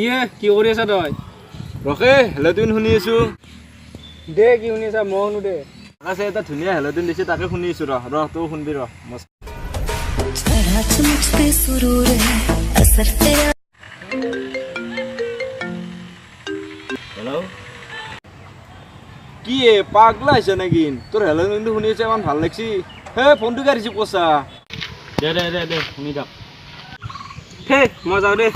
কি কৰি আছা তই ৰখে হেলদিন শুনি আছো দে কি শুনি আছা মই শুনো দে আছে এটা ধুনীয়া হেলদিন দিছে তাকে শুনি আছো ৰ তও শুনবি ৰ হেল্ল' কি পাগলা হৈছে নেকি তোৰ হেলদিনটো শুনি আছে ইমান ভাল লাগছি হে ফোনটো কিয় ৰিচিভ কৰছা দে শুনি থাক মই যাওঁ দে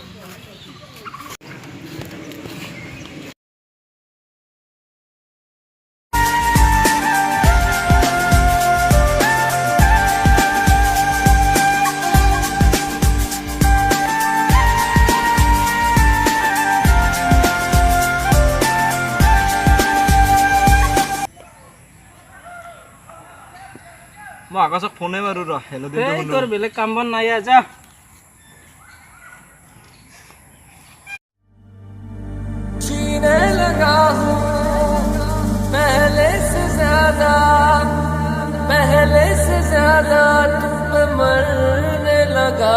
মই আকাশক ফোনে মাৰো ৰ হেলদিনটো শুনো তোৰ বেলেগ কাম বন নাই যা जीने लगा हूँ पहले से ज्यादा तुम पे मरने लगा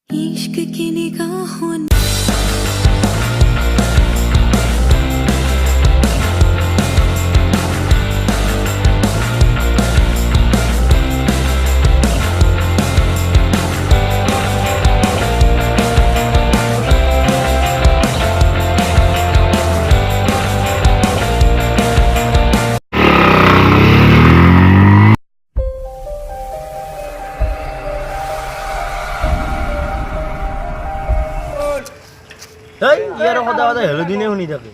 इश्क की निगाहों এই ইয়াৰ সদায় হেলদিনে শুনি থাকে